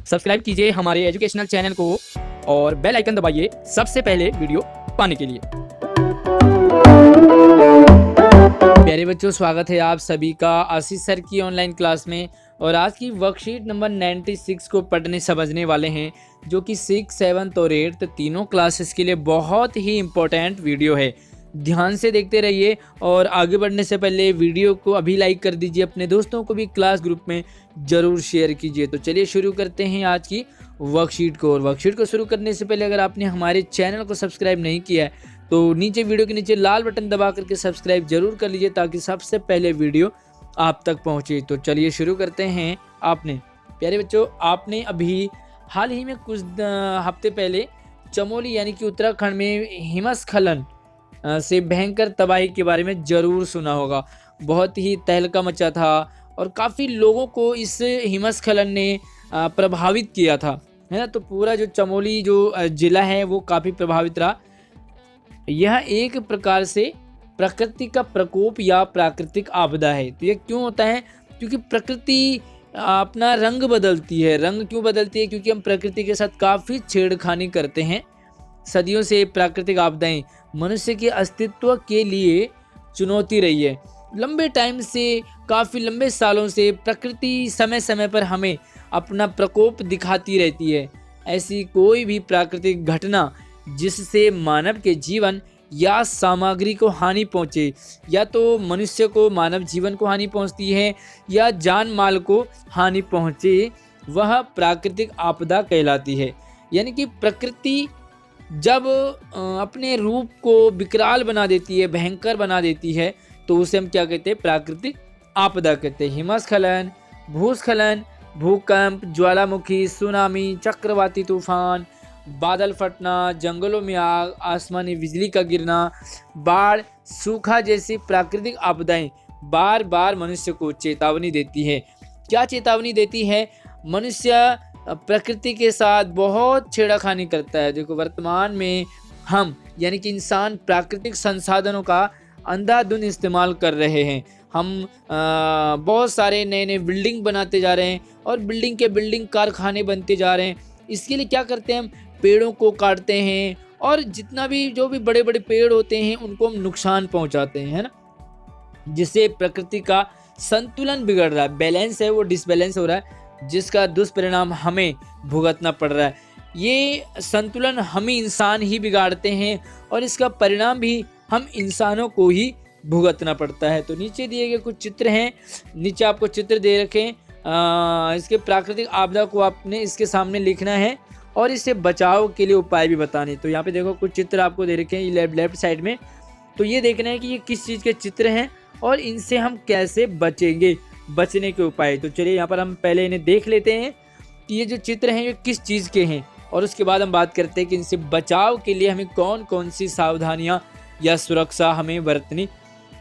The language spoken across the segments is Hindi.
सब्सक्राइब कीजिए हमारे एजुकेशनल चैनल को और बेल आइकन दबाइए सबसे पहले वीडियो पाने के लिए। प्यारे बच्चों, स्वागत है आप सभी का आशीष सर की ऑनलाइन क्लास में। और आज की वर्कशीट नंबर 96 को पढ़ने समझने वाले हैं, जो कि 6, 7 और 8 तीनों क्लासेस के लिए बहुत ही इम्पोर्टेंट वीडियो है। ध्यान से देखते रहिए और आगे बढ़ने से पहले वीडियो को अभी लाइक कर दीजिए, अपने दोस्तों को भी क्लास ग्रुप में ज़रूर शेयर कीजिए। तो चलिए शुरू करते हैं आज की वर्कशीट को। और वर्कशीट को शुरू करने से पहले अगर आपने हमारे चैनल को सब्सक्राइब नहीं किया है तो नीचे वीडियो के नीचे लाल बटन दबा करके सब्सक्राइब जरूर कर लीजिए, ताकि सबसे पहले वीडियो आप तक पहुँचे। तो चलिए शुरू करते हैं। प्यारे बच्चों, आपने अभी हाल ही में कुछ हफ्ते पहले चमोली यानी कि उत्तराखंड में हिमस्खलन से भयंकर तबाही के बारे में ज़रूर सुना होगा। बहुत ही तहलका मचा था और काफ़ी लोगों को इस हिमस्खलन ने प्रभावित किया था, है ना। तो पूरा जो चमोली जो ज़िला है वो काफ़ी प्रभावित रहा। यह एक प्रकार से प्रकृति का प्रकोप या प्राकृतिक आपदा है। तो यह क्यों होता है? क्योंकि प्रकृति अपना रंग बदलती है। रंग क्यों बदलती है? क्योंकि हम प्रकृति के साथ काफ़ी छेड़खानी करते हैं। सदियों से प्राकृतिक आपदाएं मनुष्य के अस्तित्व के लिए चुनौती रही है। लंबे टाइम से, काफ़ी लंबे सालों से प्रकृति समय समय पर हमें अपना प्रकोप दिखाती रहती है। ऐसी कोई भी प्राकृतिक घटना जिससे मानव के जीवन या सामग्री को हानि पहुँचे, या तो मनुष्य को, मानव जीवन को हानि पहुँचती है या जान माल को हानि पहुँचे, वह प्राकृतिक आपदा कहलाती है। यानी कि प्रकृति जब अपने रूप को विकराल बना देती है, भयंकर बना देती है, तो उसे हम क्या कहते हैं? प्राकृतिक आपदा कहते हैं। हिमस्खलन, भूस्खलन, भूकंप, ज्वालामुखी, सुनामी, चक्रवाती तूफान, बादल फटना, जंगलों में आग, आसमानी बिजली का गिरना, बाढ़, सूखा जैसी प्राकृतिक आपदाएं बार बार मनुष्य को चेतावनी देती है। क्या चेतावनी देती है? मनुष्य प्रकृति के साथ बहुत छेड़खानी करता है। देखो, वर्तमान में हम यानी कि इंसान प्राकृतिक संसाधनों का अंधाधुंध इस्तेमाल कर रहे हैं। हम बहुत सारे नए नए बिल्डिंग बनाते जा रहे हैं और बिल्डिंग के बिल्डिंग कारखाने बनते जा रहे हैं। इसके लिए क्या करते हैं? हम पेड़ों को काटते हैं और जितना भी जो भी बड़े बड़े पेड़ होते हैं उनको हम नुकसान पहुंचाते हैं, है ना। जिससे प्रकृति का संतुलन बिगड़ रहा है, बैलेंस है वो डिसबैलेंस हो रहा है, जिसका दुष्परिणाम हमें भुगतना पड़ रहा है। ये संतुलन हम ही इंसान ही बिगाड़ते हैं और इसका परिणाम भी हम इंसानों को ही भुगतना पड़ता है। तो नीचे दिए गए कुछ चित्र हैं, नीचे आपको चित्र दे रखे हैं। इसके प्राकृतिक आपदा को आपने इसके सामने लिखना है और इससे बचाव के लिए उपाय भी बताने। तो यहाँ पे देखो कुछ चित्र आपको दे रखे हैं लेफ्ट साइड में। तो ये देखना है कि ये किस चीज़ के चित्र हैं और इनसे हम कैसे बचेंगे, बचने के उपाय। तो चलिए यहाँ पर हम पहले इन्हें देख लेते हैं कि ये जो चित्र हैं ये किस चीज़ के हैं, और उसके बाद हम बात करते हैं कि इनसे बचाव के लिए हमें कौन कौन सी सावधानियाँ या सुरक्षा हमें बरतनी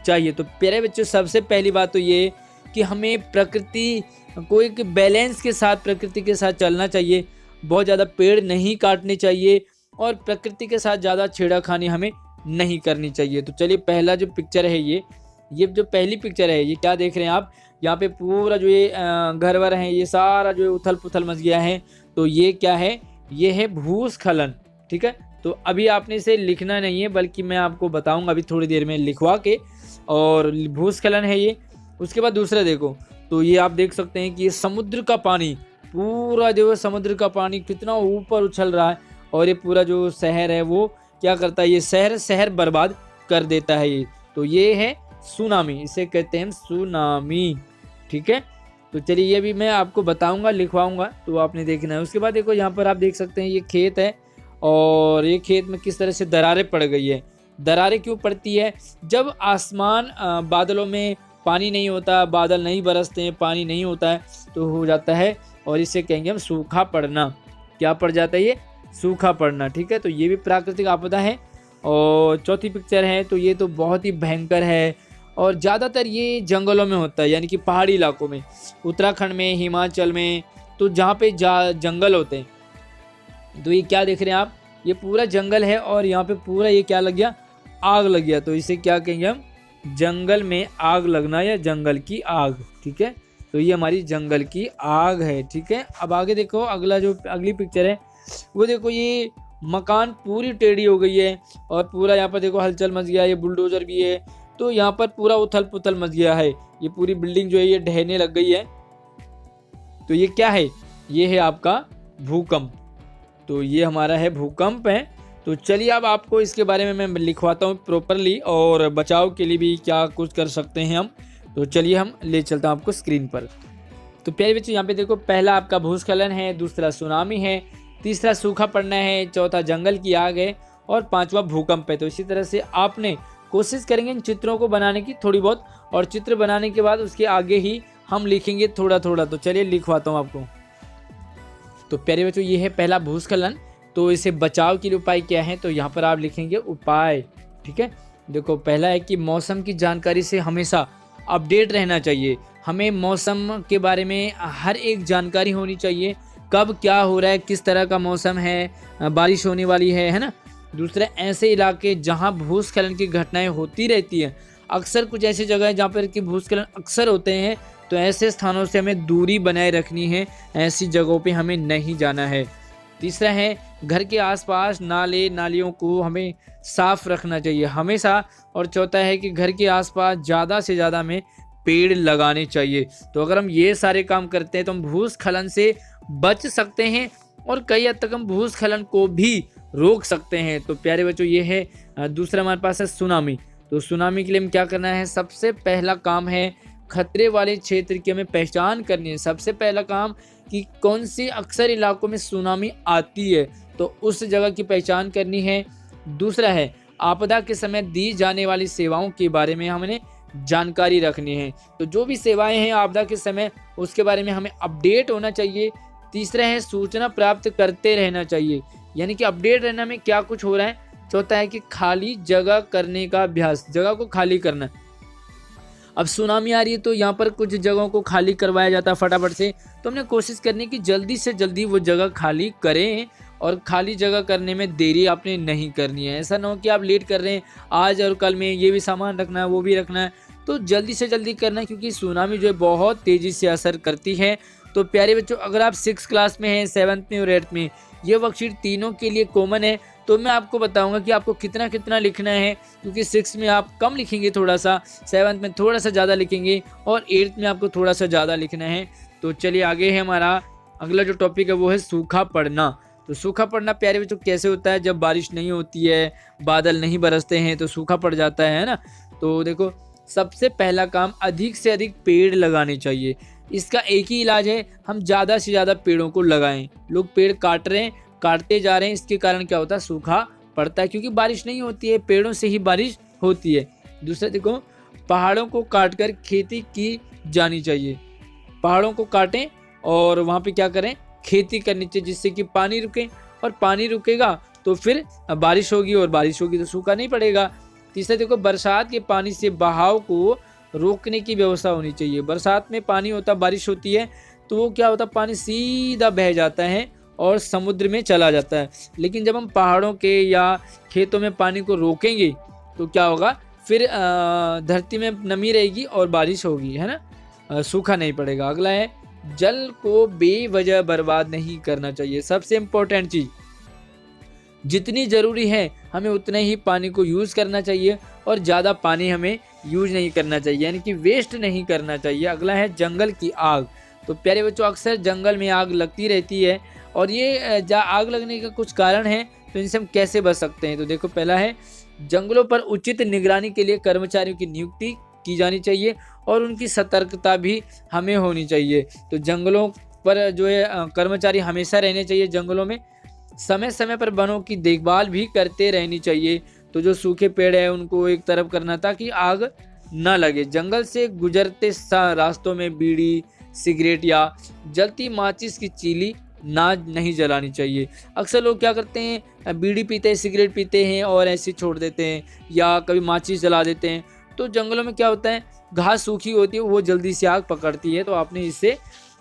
चाहिए। तो प्यारे बच्चों, सबसे पहली बात तो ये कि हमें प्रकृति को एक बैलेंस के साथ, प्रकृति के साथ चलना चाहिए। बहुत ज़्यादा पेड़ नहीं काटने चाहिए और प्रकृति के साथ ज़्यादा छेड़खानी हमें नहीं करनी चाहिए। तो चलिए, पहला जो पिक्चर है ये जो पहली पिक्चर है, ये क्या देख रहे हैं आप? यहाँ पे पूरा जो ये घर वर है, ये सारा जो उथल पुथल मच गया है। तो ये क्या है? ये है भूस्खलन, ठीक है। तो अभी आपने इसे लिखना नहीं है, बल्कि मैं आपको बताऊंगा अभी थोड़ी देर में लिखवा के। और भूस्खलन है ये। उसके बाद दूसरा देखो, तो ये आप देख सकते हैं कि ये समुद्र का पानी, पूरा जो है समुद्र का पानी कितना ऊपर उछल रहा है और ये पूरा जो शहर है वो क्या करता है? ये शहर बर्बाद कर देता है ये। तो ये है सुनामी, इसे कहते हैं सुनामी, ठीक है। तो चलिए, ये भी मैं आपको बताऊंगा, लिखवाऊंगा, तो आपने देखना है। उसके बाद देखो, यहाँ पर आप देख सकते हैं ये खेत है और ये खेत में किस तरह से दरारें पड़ गई है। दरारें क्यों पड़ती है? जब आसमान बादलों में पानी नहीं होता, बादल नहीं बरसते हैं, पानी नहीं होता है, तो हो जाता है, और इसे कहेंगे हम सूखा पड़ना। क्या पड़ जाता है? ये सूखा पड़ना, ठीक है। तो ये भी प्राकृतिक आपदा है। और चौथी पिक्चर है, तो ये तो बहुत ही भयंकर है और ज़्यादातर ये जंगलों में होता है, यानी कि पहाड़ी इलाकों में, उत्तराखंड में, हिमाचल में, तो जहाँ पे जंगल होते हैं। तो ये क्या देख रहे हैं आप? ये पूरा जंगल है और यहाँ पे पूरा ये क्या लग गया? आग लग गया। तो इसे क्या कहेंगे हम? जंगल में आग लगना या जंगल की आग, ठीक है। तो ये हमारी जंगल की आग है, ठीक है। अब आगे देखो, अगली पिक्चर है वो देखो, ये मकान पूरी टेढ़ी हो गई है और पूरा यहाँ पर देखो हलचल मच गया है, ये बुलडोजर भी है, तो यहाँ पर पूरा उथल पुथल मच गया है, ये पूरी बिल्डिंग जो है ये ढहने लग गई है। तो ये क्या है, ये है आपका भूकंप। तो ये हमारा है भूकंप है। तो चलिए अब आपको इसके बारे में मैं लिखवाता हूँ प्रॉपरली, और बचाव के लिए भी क्या कुछ कर सकते हैं हम। तो चलिए हम ले चलता हूँ आपको स्क्रीन पर। तो प्यारे बच्चों, यहाँ पे देखो, पहला आपका भूस्खलन है, दूसरा सुनामी है, तीसरा सूखा पड़ना है, चौथा जंगल की आग है और पांचवा भूकंप है। तो इसी तरह से आपने कोशिश करेंगे इन चित्रों को बनाने की थोड़ी बहुत, और चित्र बनाने के बाद उसके आगे ही हम लिखेंगे थोड़ा थोड़ा। तो चलिए लिखवाता हूँ आपको। तो प्यारे बच्चों, ये है पहला भूस्खलन। तो इसे बचाव के लिए उपाय क्या है, तो यहाँ पर आप लिखेंगे उपाय, ठीक है। देखो, पहला है कि मौसम की जानकारी से हमेशा अपडेट रहना चाहिए। हमें मौसम के बारे में हर एक जानकारी होनी चाहिए, कब क्या हो रहा है, किस तरह का मौसम है, बारिश होने वाली है ना। दूसरा, ऐसे इलाके जहाँ भूस्खलन की घटनाएं होती रहती हैं, अक्सर कुछ ऐसी जगह है जहाँ पर कि भूस्खलन अक्सर होते हैं, तो ऐसे स्थानों से हमें दूरी बनाए रखनी है, ऐसी जगहों पे हमें नहीं जाना है। तीसरा है, घर के आसपास नाले नालियों को हमें साफ रखना चाहिए हमेशा। और चौथा है कि घर के आसपास ज़्यादा से ज़्यादा हमें पेड़ लगाने चाहिए। तो अगर हम ये सारे काम करते हैं तो हम भूस्खलन से बच सकते हैं और कई हद तक हम भूस्खलन को भी रोक सकते हैं। तो प्यारे बच्चों, ये है दूसरा हमारे पास है सुनामी। तो सुनामी के लिए हम क्या करना है, सबसे पहला काम है खतरे वाले क्षेत्र की हमें पहचान करनी है। सबसे पहला काम कि कौन से अक्सर इलाकों में सुनामी आती है, तो उस जगह की पहचान करनी है। दूसरा है, आपदा के समय दी जाने वाली सेवाओं के बारे में हमें जानकारी रखनी है। तो जो भी सेवाएं हैं आपदा के समय, उसके बारे में हमें अपडेट होना चाहिए। तीसरा है, सूचना प्राप्त करते रहना चाहिए, यानी कि अपडेट रहना में क्या कुछ हो रहा है। चौथा है कि खाली जगह करने का अभ्यास, जगह को खाली करना। अब सुनामी आ रही है तो यहाँ पर कुछ जगहों को खाली करवाया जाता है फटाफट से, तो हमने कोशिश करनी कि जल्दी से जल्दी वो जगह खाली करें, और खाली जगह करने में देरी आपने नहीं करनी है। ऐसा ना हो कि आप लेट कर रहे हैं, आज और कल में ये भी सामान रखना है, वो भी रखना है, तो जल्दी से जल्दी करना है, क्योंकि सुनामी जो है बहुत तेज़ी से असर करती है। तो प्यारे बच्चों, अगर आप 6 क्लास में हैं, 7th में और 8th में, ये वर्कशीट तीनों के लिए कॉमन है। तो मैं आपको बताऊंगा कि आपको कितना कितना लिखना है, क्योंकि 6 में आप कम लिखेंगे थोड़ा सा, 7th में थोड़ा सा ज़्यादा लिखेंगे और 8th में आपको थोड़ा सा ज़्यादा लिखना है। तो चलिए आगे है हमारा अगला जो टॉपिक है वो है सूखा पड़ना। तो सूखा पड़ना प्यारे बच्चों कैसे होता है, जब बारिश नहीं होती है, बादल नहीं बरसते हैं, तो सूखा पड़ जाता है ना। तो देखो, सबसे पहला काम अधिक से अधिक पेड़ लगाने चाहिए। इसका एक ही इलाज है, हम ज़्यादा से ज़्यादा पेड़ों को लगाएं। लोग पेड़ काटते जा रहे हैं, इसके कारण क्या होता है, सूखा पड़ता है, क्योंकि बारिश नहीं होती है, पेड़ों से ही बारिश होती है। दूसरा देखो, पहाड़ों को काटकर खेती की जानी चाहिए। पहाड़ों को काटें और वहाँ पे क्या करें, खेती करनी चाहिए, जिससे कि पानी रुके, और पानी रुकेगा तो फिर बारिश होगी, और बारिश होगी तो सूखा नहीं पड़ेगा। तीसरा देखो, बरसात के पानी से बहाव को रोकने की व्यवस्था होनी चाहिए। बरसात में पानी होता, बारिश होती है, तो वो क्या होता, पानी सीधा बह जाता है और समुद्र में चला जाता है। लेकिन जब हम पहाड़ों के या खेतों में पानी को रोकेंगे तो क्या होगा, फिर धरती में नमी रहेगी और बारिश होगी, है ना, सूखा नहीं पड़ेगा। अगला है, जल को बेवजह बर्बाद नहीं करना चाहिए। सबसे इम्पोर्टेंट चीज़, जितनी ज़रूरी है हमें उतने ही पानी को यूज़ करना चाहिए, और ज़्यादा पानी हमें यूज़ नहीं करना चाहिए, यानी कि वेस्ट नहीं करना चाहिए। अगला है जंगल की आग। तो प्यारे बच्चों, अक्सर जंगल में आग लगती रहती है, और ये आग लगने का कुछ कारण है, तो इनसे हम कैसे बच सकते हैं। तो देखो, पहला है, जंगलों पर उचित निगरानी के लिए कर्मचारियों की नियुक्ति की जानी चाहिए, और उनकी सतर्कता भी हमें होनी चाहिए। तो जंगलों पर जो है कर्मचारी हमेशा रहने चाहिए। जंगलों में समय समय पर वनों की देखभाल भी करते रहनी चाहिए। तो जो सूखे पेड़ है उनको एक तरफ करना ताकि आग ना लगे। जंगल से गुजरते रास्तों में बीड़ी, सिगरेट या जलती माचिस की चीली नहीं जलानी चाहिए। अक्सर लोग क्या करते हैं, बीड़ी पीते हैं, सिगरेट पीते हैं और ऐसे छोड़ देते हैं, या कभी माचिस जला देते हैं। तो जंगलों में क्या होता है, घास सूखी होती है, वो जल्दी से आग पकड़ती है, तो आपने इससे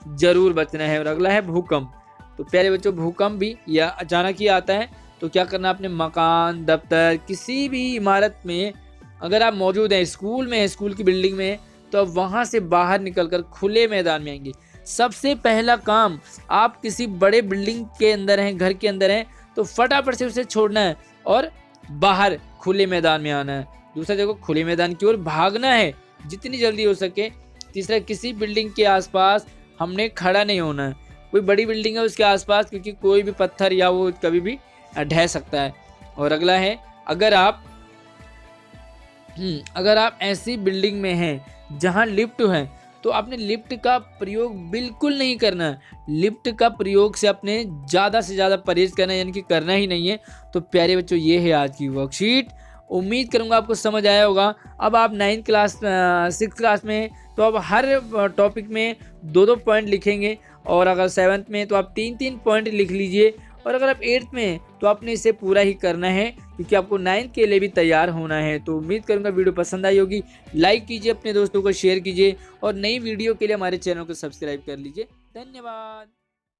ज़रूर बचना है। और अगला है भूकंप। तो प्यारे बच्चों, भूकंप भी या अचानक ही आता है, तो क्या करना, अपने मकान, दफ्तर, किसी भी इमारत में अगर आप मौजूद हैं, स्कूल में, स्कूल की बिल्डिंग में, तो अब वहाँ से बाहर निकलकर खुले मैदान में आएंगे। सबसे पहला काम, आप किसी बड़े बिल्डिंग के अंदर हैं, घर के अंदर हैं, तो फटाफट से उसे छोड़ना है और बाहर खुले मैदान में आना है। दूसरा देखो, खुले मैदान की ओर भागना है जितनी जल्दी हो सके। तीसरा, किसी बिल्डिंग के आसपास हमने खड़ा नहीं होना है। कोई बड़ी बिल्डिंग है उसके आसपास, क्योंकि कोई भी पत्थर या वो कभी भी ढह सकता है। और अगला है, अगर आप ऐसी बिल्डिंग में हैं जहां लिफ्ट है तो आपने लिफ्ट का प्रयोग बिल्कुल नहीं करना है। लिफ्ट का प्रयोग से आपने ज़्यादा से ज़्यादा परहेज करना है, यानी कि करना ही नहीं है। तो प्यारे बच्चों, ये है आज की वर्कशीट। उम्मीद करूंगा आपको समझ आया होगा। अब आप 6th क्लास में तो अब हर टॉपिक में 2-2 पॉइंट लिखेंगे, और अगर 7th में तो आप 3-3 पॉइंट लिख लीजिए, और अगर आप 8th में तो आपने इसे पूरा ही करना है, क्योंकि आपको 9th के लिए भी तैयार होना है। तो उम्मीद करूंगा वीडियो पसंद आई होगी। लाइक कीजिए, अपने दोस्तों को शेयर कीजिए, और नई वीडियो के लिए हमारे चैनल को सब्सक्राइब कर लीजिए। धन्यवाद।